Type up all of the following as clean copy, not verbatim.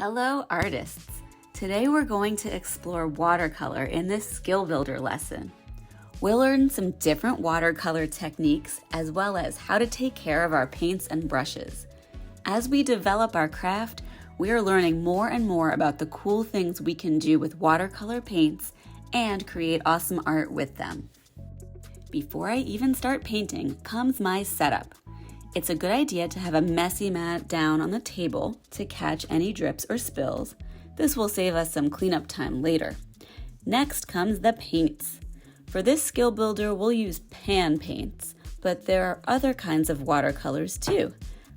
Hello artists! Today we're going to explore watercolor in this skill builder lesson. We'll learn some different watercolor techniques as well as how to take care of our paints and brushes. As we develop our craft, we are learning more and more about the cool things we can do with watercolor paints and create awesome art with them. Before I even start painting comes my setup. It's a good idea to have a messy mat down on the table to catch any drips or spills. This will save us some cleanup time later. Next comes the paints. For this skill builder, we'll use pan paints, but there are other kinds of watercolors too.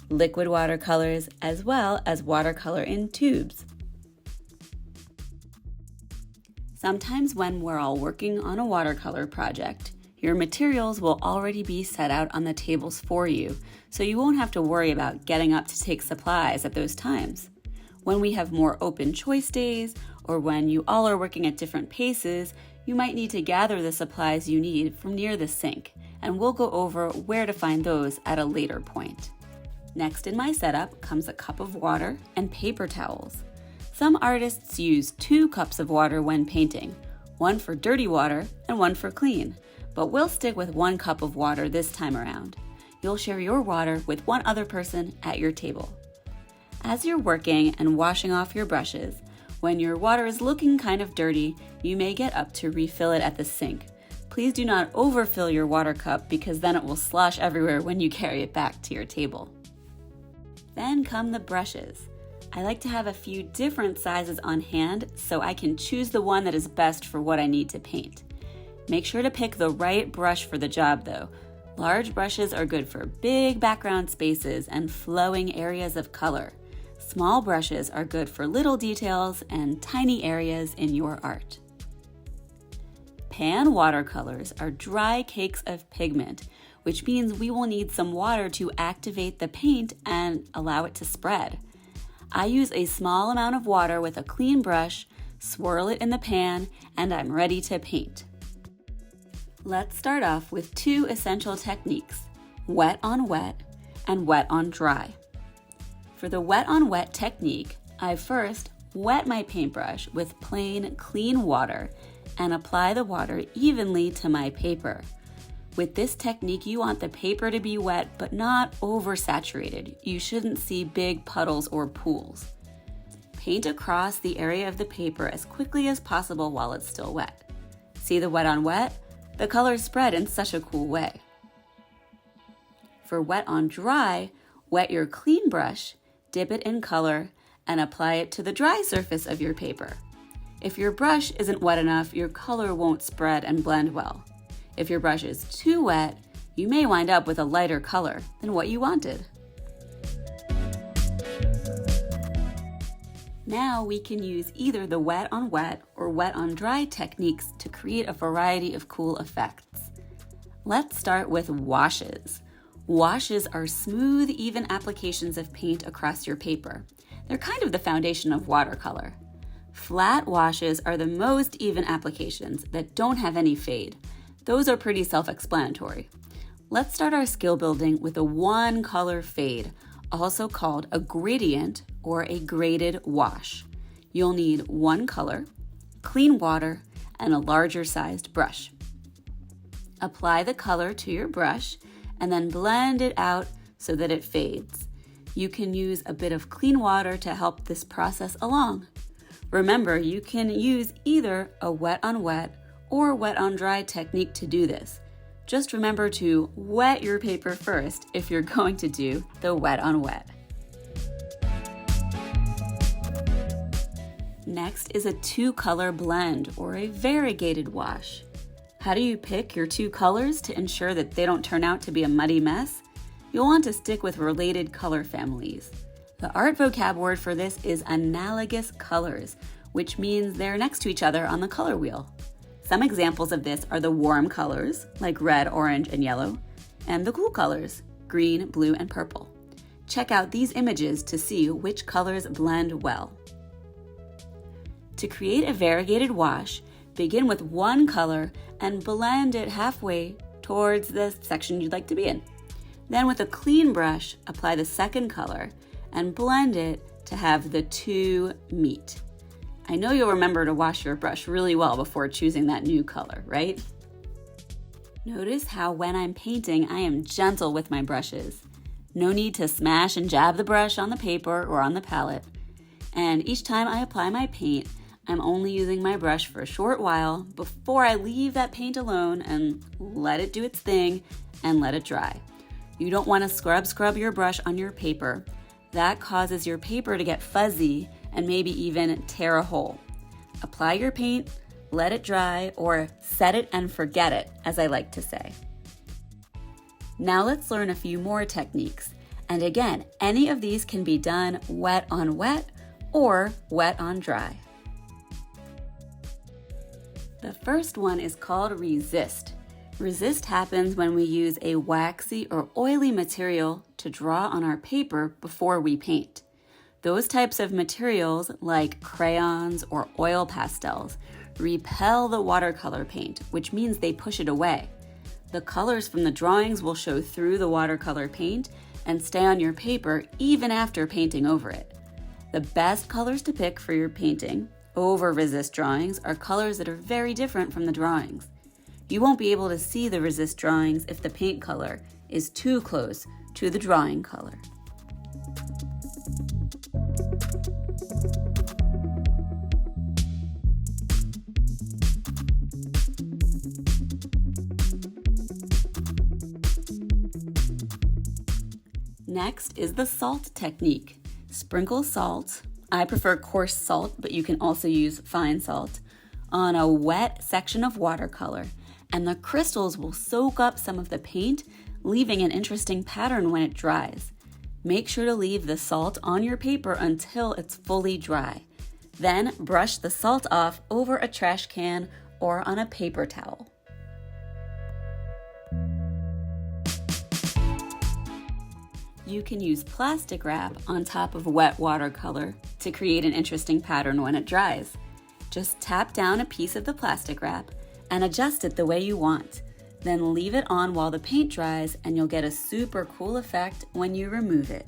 Liquid watercolors as well as watercolor in tubes. Sometimes when we're all working on a watercolor project, your materials will already be set out on the tables for you, so you won't have to worry about getting up to take supplies at those times. When we have more open choice days, or when you all are working at different paces, you might need to gather the supplies you need from near the sink, and we'll go over where to find those at a later point. Next in my setup comes a cup of water and paper towels. Some artists use 2 cups of water when painting, one for dirty water and one for clean. But we'll stick with 1 cup of water this time around. You'll share your water with one other person at your table. As you're working and washing off your brushes, when your water is looking kind of dirty, you may get up to refill it at the sink. Please do not overfill your water cup because then it will slosh everywhere when you carry it back to your table. Then come the brushes. I like to have a few different sizes on hand so I can choose the one that is best for what I need to paint. Make sure to pick the right brush for the job though. Large brushes are good for big background spaces and flowing areas of color. Small brushes are good for little details and tiny areas in your art. Pan watercolors are dry cakes of pigment, which means we will need some water to activate the paint and allow it to spread. I use a small amount of water with a clean brush, swirl it in the pan, and I'm ready to paint. Let's start off with 2 essential techniques, wet on wet and wet on dry. For the wet on wet technique, I first wet my paintbrush with plain, clean water and apply the water evenly to my paper. With this technique, you want the paper to be wet but not oversaturated. You shouldn't see big puddles or pools. Paint across the area of the paper as quickly as possible while it's still wet. See the wet on wet? The colors spread in such a cool way. For wet on dry, wet your clean brush, dip it in color, and apply it to the dry surface of your paper. If your brush isn't wet enough, your color won't spread and blend well. If your brush is too wet, you may wind up with a lighter color than what you wanted. Now we can use either the wet on wet or wet on dry techniques to create a variety of cool effects. Let's start with washes. Washes are smooth, even applications of paint across your paper. They're kind of the foundation of watercolor. Flat washes are the most even applications that don't have any fade. Those are pretty self-explanatory. Let's start our skill building with a 1-color fade, also called a gradient or a graded wash. You'll need 1 color, clean water, and a larger sized brush. Apply the color to your brush and then blend it out so that it fades. You can use a bit of clean water to help this process along. Remember, you can use either a wet on wet or wet on dry technique to do this. Just remember to wet your paper first if you're going to do the wet on wet. Next is a 2-color blend or a variegated wash. How do you pick your 2 colors to ensure that they don't turn out to be a muddy mess? You'll want to stick with related color families. The art vocab word for this is analogous colors, which means they're next to each other on the color wheel. Some examples of this are the warm colors, like red, orange, and yellow, and the cool colors, green, blue, and purple. Check out these images to see which colors blend well. To create a variegated wash, begin with 1 color and blend it halfway towards the section you'd like to be in. Then with a clean brush, apply the 2nd color and blend it to have the two meet. I know you'll remember to wash your brush really well before choosing that new color, right? Notice how when I'm painting, I am gentle with my brushes. No need to smash and jab the brush on the paper or on the palette. And each time I apply my paint, I'm only using my brush for a short while before I leave that paint alone and let it do its thing and let it dry. You don't want to scrub your brush on your paper. That causes your paper to get fuzzy and maybe even tear a hole. Apply your paint, let it dry, or set it and forget it, as I like to say. Now let's learn a few more techniques. And again, any of these can be done wet on wet or wet on dry. The first one is called resist. Resist happens when we use a waxy or oily material to draw on our paper before we paint. Those types of materials, like crayons or oil pastels, repel the watercolor paint, which means they push it away. The colors from the drawings will show through the watercolor paint and stay on your paper even after painting over it. The best colors to pick for your painting over resist drawings are colors that are very different from the drawings. You won't be able to see the resist drawings if the paint color is too close to the drawing color. Next is the salt technique. Sprinkle salt, I prefer coarse salt, but you can also use fine salt, on a wet section of watercolor, and the crystals will soak up some of the paint, leaving an interesting pattern when it dries. Make sure to leave the salt on your paper until it's fully dry. Then brush the salt off over a trash can or on a paper towel. You can use plastic wrap on top of wet watercolor to create an interesting pattern when it dries. Just tap down a piece of the plastic wrap and adjust it the way you want. Then leave it on while the paint dries and you'll get a super cool effect when you remove it.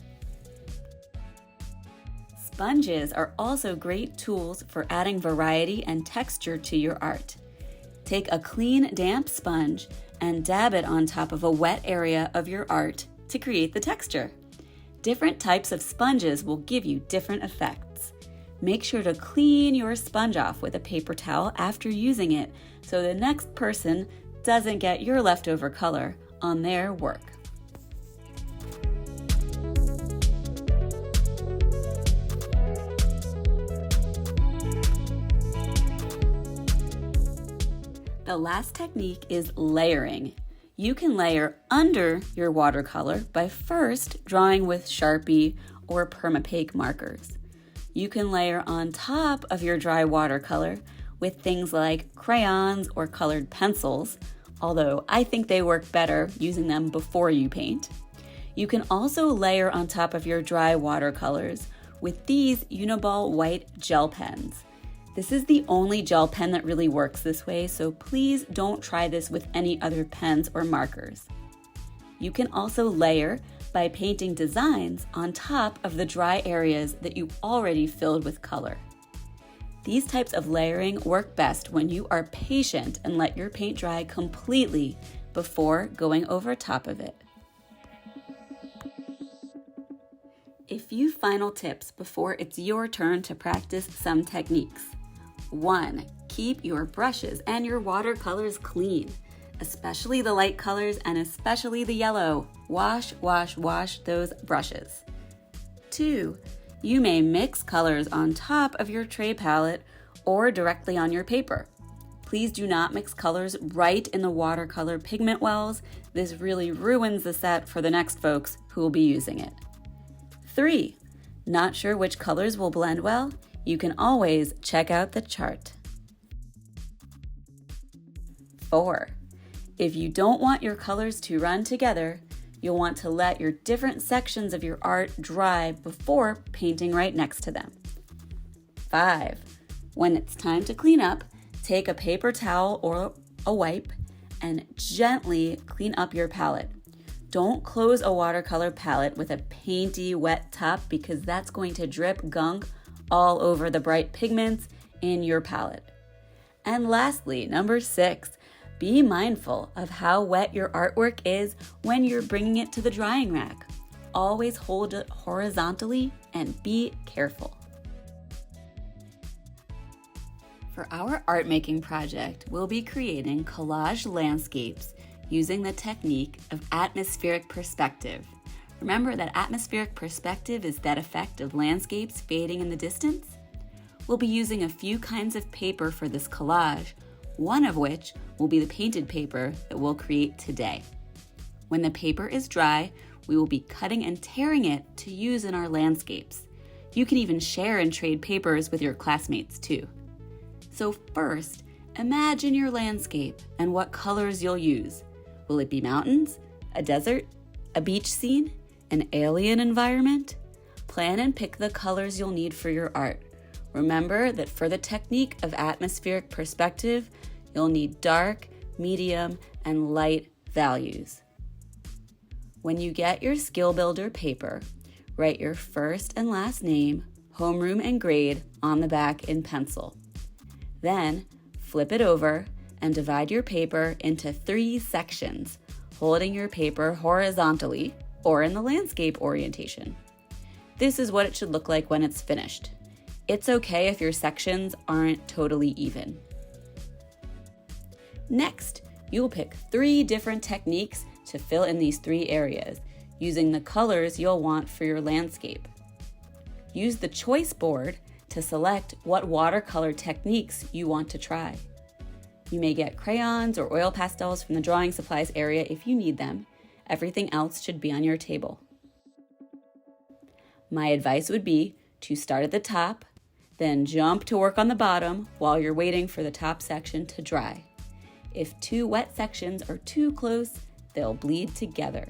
Sponges are also great tools for adding variety and texture to your art. Take a clean, damp sponge and dab it on top of a wet area of your art to create the texture. Different types of sponges will give you different effects. Make sure to clean your sponge off with a paper towel after using it so the next person doesn't get your leftover color on their work. The last technique is layering. You can layer under your watercolor by first drawing with Sharpie or Permapaque markers. You can layer on top of your dry watercolor with things like crayons or colored pencils, although I think they work better using them before you paint. You can also layer on top of your dry watercolors with these Uniball white gel pens. This is the only gel pen that really works this way, so please don't try this with any other pens or markers. You can also layer by painting designs on top of the dry areas that you already filled with color. These types of layering work best when you are patient and let your paint dry completely before going over top of it. A few final tips before it's your turn to practice some techniques. 1. Keep your brushes and your watercolors clean, especially the light colors and especially the yellow. Wash those brushes. 2. You may mix colors on top of your tray palette or directly on your paper. Please do not mix colors right in the watercolor pigment wells. This really ruins the set for the next folks who will be using it. 3. Not sure which colors will blend well? You can always check out the chart. 4. If you don't want your colors to run together, you'll want to let your different sections of your art dry before painting right next to them. 5. When it's time to clean up, take a paper towel or a wipe and gently clean up your palette. Don't close a watercolor palette with a painty, wet top because that's going to drip gunk all over the bright pigments in your palette. And lastly, number 6, be mindful of how wet your artwork is when you're bringing it to the drying rack. Always hold it horizontally and be careful. For our art making project, we'll be creating collage landscapes using the technique of atmospheric perspective. Remember that atmospheric perspective is that effect of landscapes fading in the distance? We'll be using a few kinds of paper for this collage, one of which will be the painted paper that we'll create today. When the paper is dry, we will be cutting and tearing it to use in our landscapes. You can even share and trade papers with your classmates too. So first, imagine your landscape and what colors you'll use. Will it be mountains, a desert, a beach scene, an alien environment? Plan and pick the colors you'll need for your art. Remember that for the technique of atmospheric perspective, you'll need dark, medium, and light values. When you get your Skill Builder paper, write your first and last name, homeroom, and grade on the back in pencil. Then, flip it over and divide your paper into 3 sections, holding your paper horizontally or in the landscape orientation. This is what it should look like when it's finished. It's okay if your sections aren't totally even. Next, you'll pick 3 different techniques to fill in these 3 areas, using the colors you'll want for your landscape. Use the choice board to select what watercolor techniques you want to try. You may get crayons or oil pastels from the drawing supplies area if you need them. Everything else should be on your table. My advice would be to start at the top, then jump to work on the bottom while you're waiting for the top section to dry. If 2 wet sections are too close, they'll bleed together.